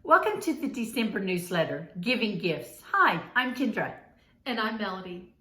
Welcome to the December newsletter, Giving Gifts. Hi, I'm Kendra. And I'm Melody.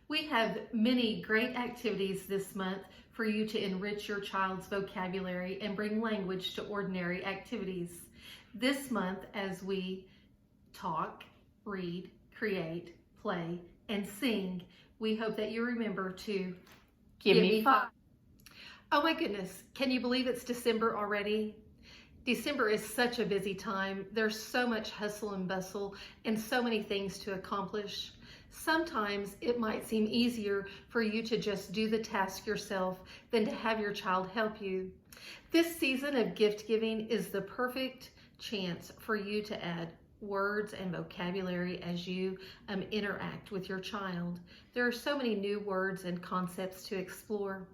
We have many great activities this month for you to enrich your child's vocabulary and bring language to ordinary activities. This month, as we talk, read, create, play, and sing, we hope that you remember to Give me 5. Oh my goodness, can you believe it's December already? December is such a busy time. There's so much hustle and bustle and so many things to accomplish. Sometimes it might seem easier for you to just do the task yourself than to have your child help you. This season of gift giving is the perfect chance for you to add words and vocabulary as you interact with your child. There are so many new words and concepts to explore.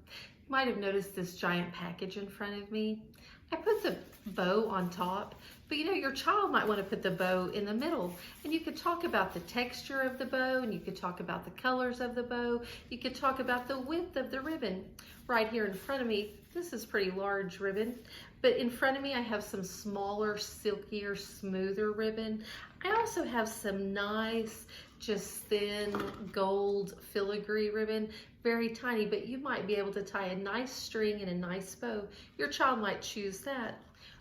You might have noticed this giant package in front of me. I put the bow on top, but your child might want to put the bow in the middle, and you could talk about the texture of the bow, and you could talk about the colors of the bow. You could talk about the width of the ribbon. Right here in front of me, this is pretty large ribbon, but in front of me I have some smaller, silkier, smoother ribbon. I also have some nice, just thin gold filigree ribbon, very tiny, but you might be able to tie a nice string and a nice bow. Your child might choose that.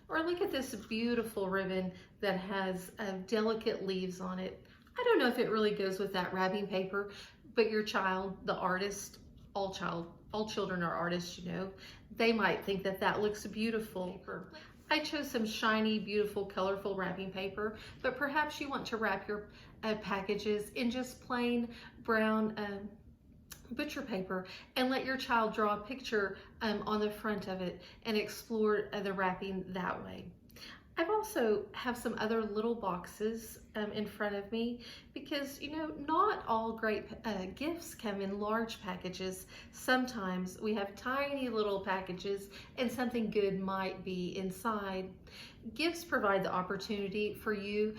Or look at this beautiful ribbon that has delicate leaves on it. I don't know if it really goes with that wrapping paper, but your child, the artist, all children are artists, they might think that that looks beautiful. I chose some shiny, beautiful, colorful wrapping paper, but perhaps you want to wrap your packages in just plain brown butcher paper and let your child draw a picture on the front of it and explore the wrapping that way. I've also have some other little boxes in front of me because not all great gifts come in large packages. Sometimes we have tiny little packages and something good might be inside. Gifts provide the opportunity for you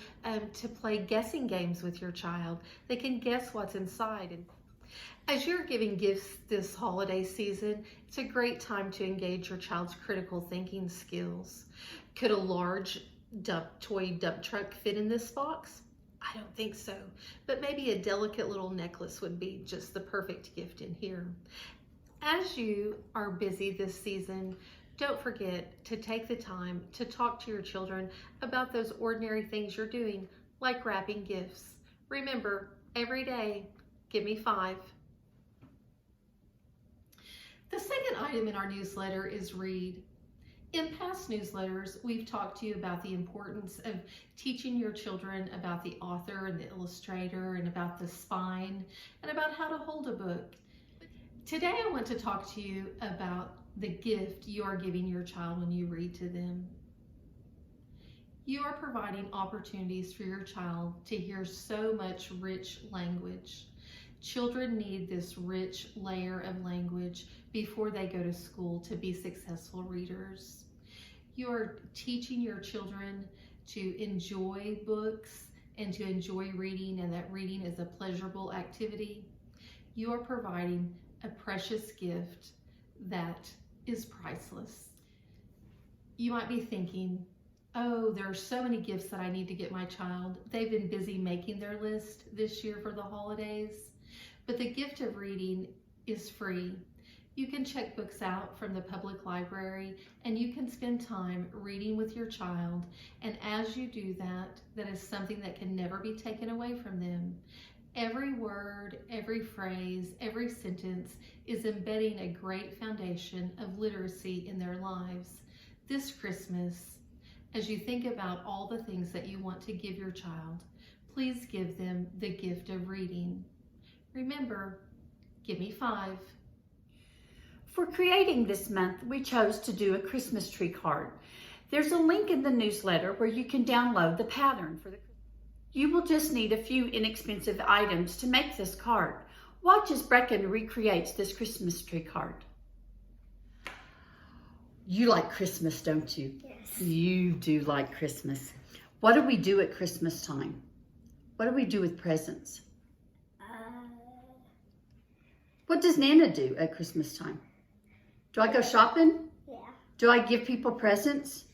to play guessing games with your child. They can guess what's inside. As you're giving gifts this holiday season, it's a great time to engage your child's critical thinking skills. Could a large toy dump truck fit in this box? I don't think so, but maybe a delicate little necklace would be just the perfect gift in here. As you are busy this season, don't forget to take the time to talk to your children about those ordinary things you're doing, like wrapping gifts. Remember, every day, give me 5. The second item in our newsletter is read. In past newsletters, we've talked to you about the importance of teaching your children about the author and the illustrator and about the spine and about how to hold a book. Today, I want to talk to you about the gift you are giving your child when you read to them. You are providing opportunities for your child to hear so much rich language. Children need this rich layer of language before they go to school to be successful readers. You are teaching your children to enjoy books and to enjoy reading, and that reading is a pleasurable activity. You are providing a precious gift that is priceless. You might be thinking, oh, there are so many gifts that I need to get my child. They've been busy making their list this year for the holidays. But the gift of reading is free. You can check books out from the public library and you can spend time reading with your child. And as you do that, that is something that can never be taken away from them. Every word, every phrase, every sentence is embedding a great foundation of literacy in their lives. This Christmas, as you think about all the things that you want to give your child, please give them the gift of reading. Remember, give me 5. For creating this month, we chose to do a Christmas tree card. There's a link in the newsletter where you can download the pattern for the. You will just need a few inexpensive items to make this card. Watch as Brecken recreates this Christmas tree card. You like Christmas, don't you? Yes. You do like Christmas. What do we do at Christmas time? What do we do with presents? What does Nana do at Christmas time? Do I go shopping? Yeah. Do I give people presents?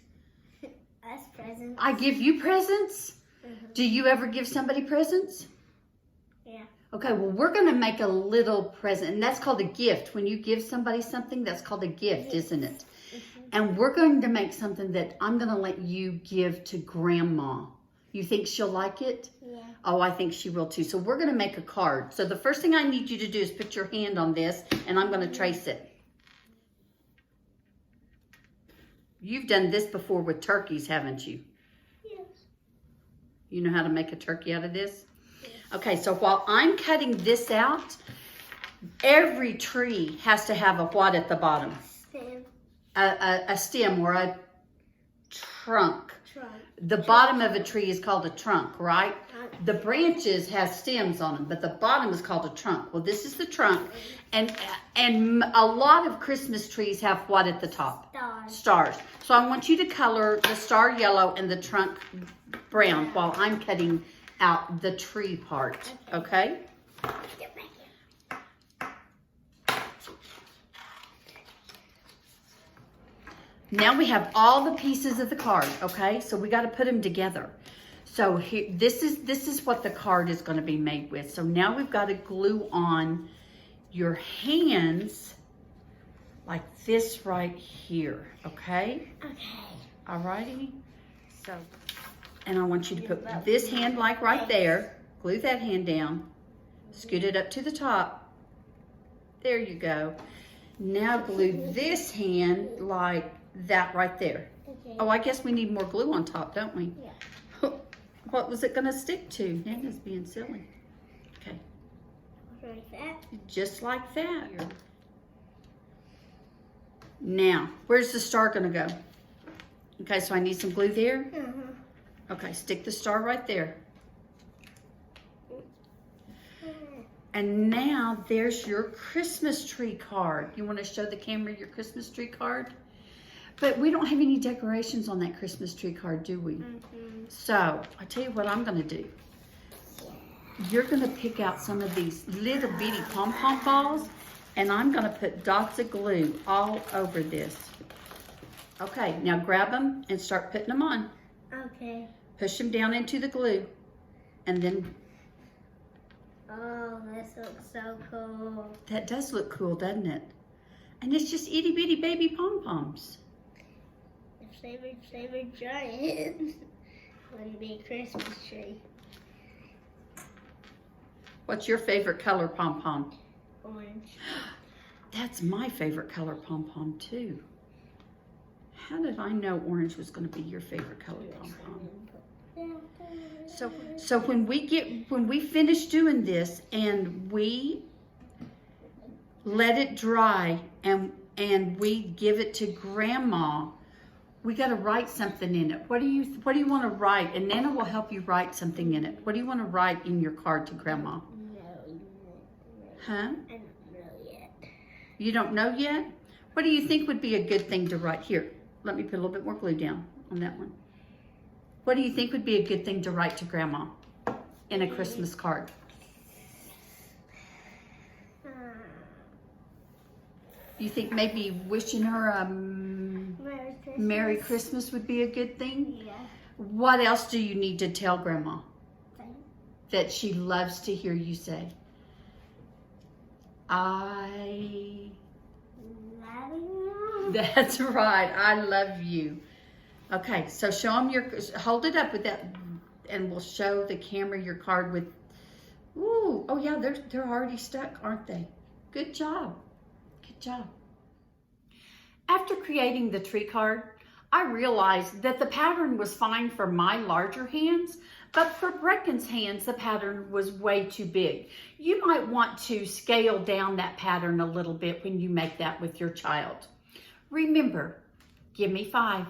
Us presents. presents. I give you presents? Do you ever give somebody presents? Yeah. Okay, well, we're going to make a little present, and that's called a gift. When you give somebody something, that's called a gift, isn't it? And we're going to make something that I'm going to let you give to Grandma. You think she'll like it? Yeah. Oh, I think she will too. So we're going to make a card. So the first thing I need you to do is put your hand on this, and I'm going to trace it. You've done this before with turkeys, haven't you? Yes. You know how to make a turkey out of this? Okay, so while I'm cutting this out, every tree has to have a what at the bottom? Stem. A stem or a trunk. Trunk. The bottom of a tree is called a trunk, right? The branches have stems on them, but the bottom is called a trunk. Well, this is the trunk, and a lot of Christmas trees have what at the top? Stars. Stars. So I want you to color the star yellow and the trunk brown while I'm cutting out the tree part, okay? Get back here. Now we have all the pieces of the card, okay? So we got to put them together. So here, this is what the card is going to be made with. So now we've got to glue on your hands like this right here, okay? Okay. Alrighty. So, and I want you to put this hand like right there. Glue that hand down. Scoot it up to the top. There you go. Now glue this hand like that right there. Okay. Oh, I guess we need more glue on top, don't we? Yeah. What was it going to stick to? Hannah's being silly. Okay. Like that. Just like that. Now, where's the star going to go? Okay, so I need some glue there. Okay, stick the star right there. And now there's your Christmas tree card. You want to show the camera your Christmas tree card? But we don't have any decorations on that Christmas tree card, do we? So, I tell you what I'm going to do. You're going to pick out some of these little bitty pom-pom balls, and I'm going to put dots of glue all over this. Okay, now grab them and start putting them on. Okay. Push them down into the glue, and then Oh, this looks so cool. that does look cool, doesn't it? And it's just itty bitty baby pom-poms. If they were giant, wouldn't be a Christmas tree. What's your favorite color pom-pom? Orange. That's my favorite color pom-pom too. How did I know orange was going to be your favorite color pom-pom? So when we finish doing this and we let it dry and we give it to Grandma, we got to write something in it. What do you want to write? And Nana will help you write something in it. What do you want to write in your card to Grandma? No. Huh? I don't know yet. You don't know yet? What do you think would be a good thing to write? Here, let me put a little bit more glue down on that one. What do you think would be a good thing to write to Grandma in a Christmas card? You think maybe wishing her a Merry Christmas. Merry Christmas would be a good thing? Yeah. What else do you need to tell Grandma Thank that she loves to hear you say? I... love you. That's right. I love you. Okay, so show them hold it up with that, and we'll show the camera your card with, ooh, oh yeah, they're already stuck, aren't they? Good job. Good job. After creating the tree card, I realized that the pattern was fine for my larger hands, but for Brecken's hands, the pattern was way too big. You might want to scale down that pattern a little bit when you make that with your child. Remember, give me 5.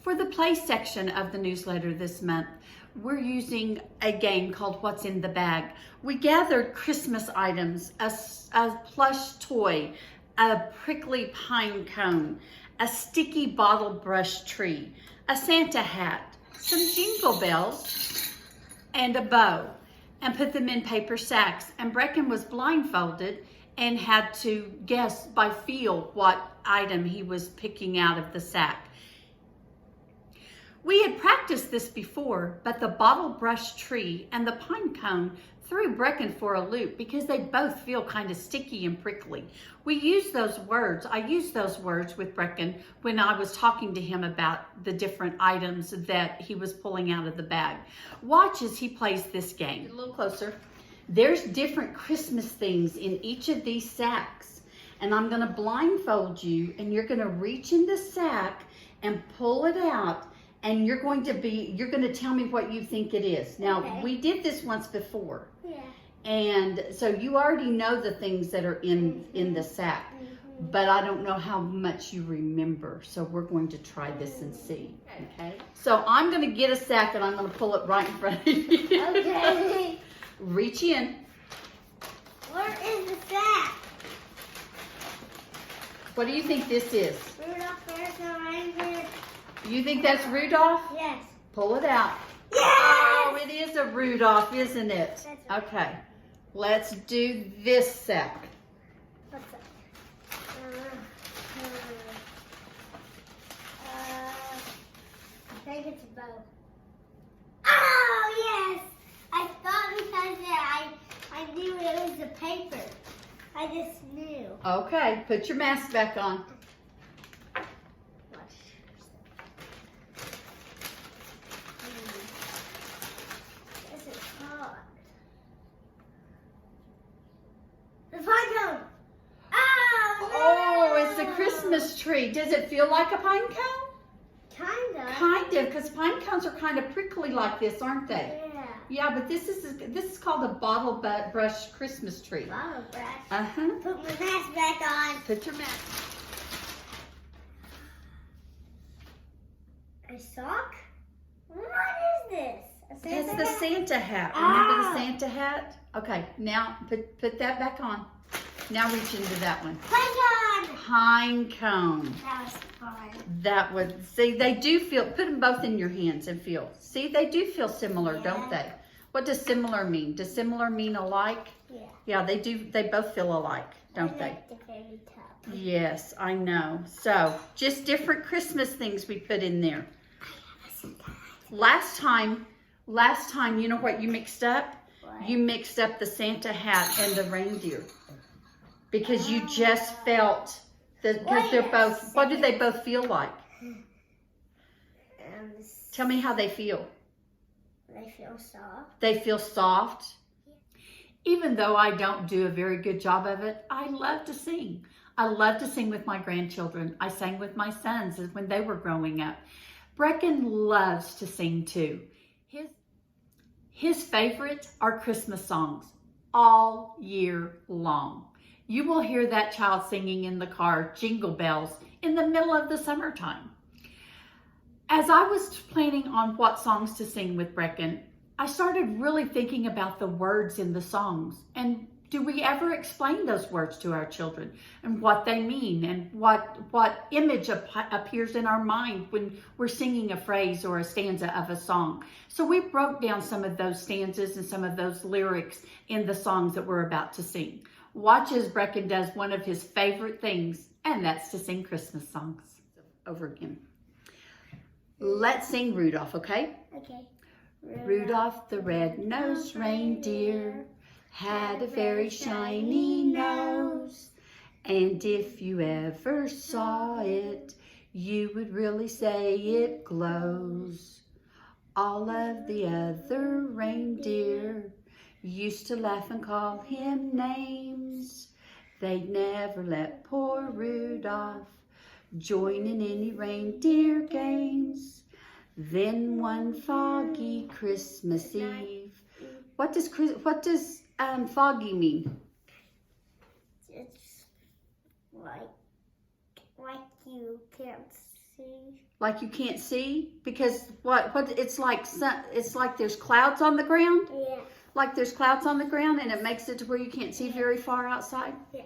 For the play section of the newsletter this month, we're using a game called What's in the Bag. We gathered Christmas items, a plush toy, a prickly pine cone, a sticky bottle brush tree, a Santa hat, some jingle bells, and a bow, and put them in paper sacks. And Brecken was blindfolded and had to guess by feel what item he was picking out of the sack. We had practiced this before, but the bottle brush tree and the pine cone threw Brecken for a loop because they both feel kind of sticky and prickly. I used those words with Brecken when I was talking to him about the different items that he was pulling out of the bag. Watch as he plays this game. A little closer. There's different Christmas things in each of these sacks. And I'm gonna blindfold you, and you're gonna reach in the sack and pull it out. And you're going to tell me what you think it is. Now, Okay. We did this once before. Yeah. And so you already know the things that are in the sack. But I don't know how much you remember. So we're going to try this and see. Okay. So I'm going to get a sack and I'm going to pull it right in front of you. Okay. Reach in. Where is the sack? What do you think this is? Rudolph the Red-Nosed Reindeer. You think that's Rudolph? Yes. Pull it out. Yes! Oh, it is a Rudolph, isn't it? That's right. Okay. Let's do this sack. What's that? I think it's a bow. Oh, yes! I thought because I knew it was the paper. I just knew. Okay, put your mask back on. This is hot. The pine cone! Oh, Oh, it's a Christmas tree. Does it feel like a pine cone? Kinda. Kind of, because pine cones are kind of prickly like this, aren't they? Yeah. Yeah, but this is called a bottle brush Christmas tree. Bottle brush. Uh-huh. Put my mask back on. Put your mask. A sock? What is this? A Santa It's the hat? Santa hat. Remember the Ah. Santa hat? Okay, now put that back on. Now reach into that one. Pine cone! Pine cone. That was fun. That would, see, they do feel, put them both in your hands and feel. See, they do feel similar, don't Yeah. they? What does similar mean? Does similar mean alike? Yeah. Yeah, they do, they both feel alike, don't I they? like the very top. Yes, I know. So, just different Christmas things we put in there. Last time, you know what you mixed up? What? You mixed up the Santa hat and the reindeer. Because you just felt that, because Wait they're a both, what do they second. both feel like? Tell me how they feel. They feel soft. They feel soft. Even though I don't do a very good job of it, I love to sing. I love to sing with my grandchildren. I sang with my sons when they were growing up. Brecken loves to sing too. His favorite are Christmas songs all year long. You will hear that child singing in the car, Jingle Bells, in the middle of the summertime. As I was planning on what songs to sing with Brecken, I started really thinking about the words in the songs. And do we ever explain those words to our children and what they mean and what image appears in our mind when we're singing a phrase or a stanza of a song? So we broke down some of those stanzas and some of those lyrics in the songs that we're about to sing. Watch as Brecken does one of his favorite things, and that's to sing Christmas songs over again. Let's sing Rudolph, okay? Okay. Rudolph the red-nosed reindeer had a very shiny nose, and if you ever saw it, you would really say it glows. All of the other reindeer used to laugh and call him names. They'd never let poor Rudolph join in any reindeer games. Then one foggy Christmas Eve. What does foggy mean? It's like you can't see. Like you can't see? Because what it's like there's clouds on the ground? Yeah. Like there's clouds on the ground and it makes it to where you can't see very far outside? Yes.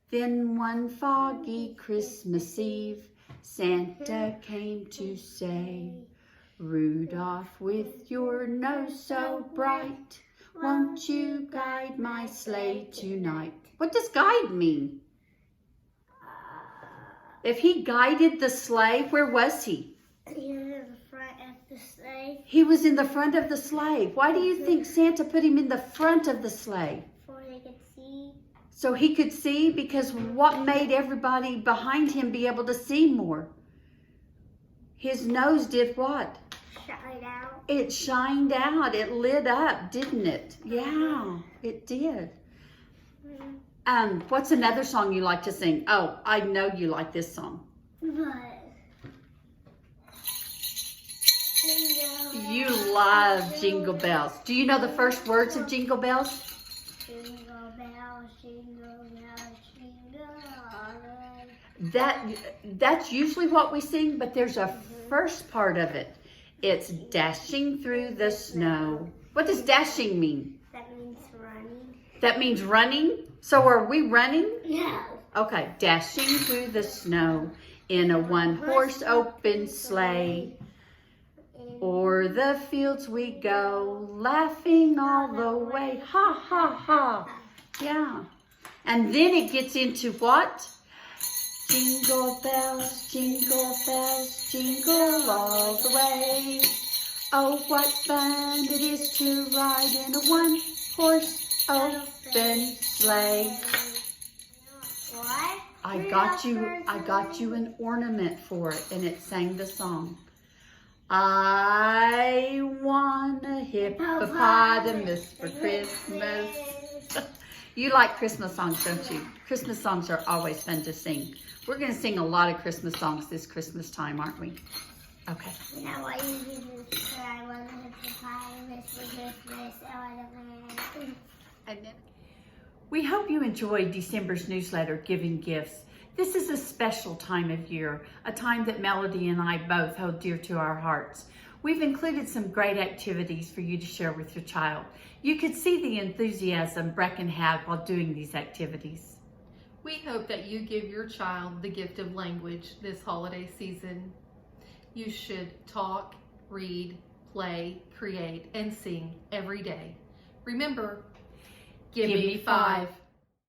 Then one foggy Christmas Eve, Santa came to say, Rudolph, with your nose so bright, won't you guide my sleigh tonight? What does guide mean? If he guided the sleigh, where was he? He was in the front of the sleigh He was in the front of the sleigh. Why do you think Santa put him in the front of the sleigh? before they could see. So he could see, because what made everybody behind him be able to see more? His nose did what? Shine out. It shined out. It lit up, didn't it? Yeah, it did. What's another song you like to sing? Oh, I know you like this song. But You love Jingle Bells. Do you know the first words of Jingle Bells? Jingle bells, jingle bells, jingle all the way. That's usually what we sing, but there's a first part of it. It's dashing through the snow. What does dashing mean? That means running. That means running? So are we running? No. Okay, dashing through the snow in a one-horse open sleigh. O'er the fields we go, laughing all the way. Ha, ha, ha. Yeah. And then it gets into what? Jingle bells, jingle all the way. Oh, what fun it is to ride in a one-horse open sleigh. What? I got you an ornament for it, and it sang the song. I want a hippopotamus for Christmas. You like Christmas songs, don't you? Christmas songs are always fun to sing. We're going to sing a lot of Christmas songs this Christmas time, aren't we? Okay. Now why you do this? I want a hippopotamus for Christmas. Oh, I don't know. And then we hope you enjoyed December's newsletter, Giving Gifts. This is a special time of year, a time that Melody and I both hold dear to our hearts. We've included some great activities for you to share with your child. You could see the enthusiasm Brecken had while doing these activities. We hope that you give your child the gift of language this holiday season. You should talk, read, play, create, and sing every day. Remember, give me 5.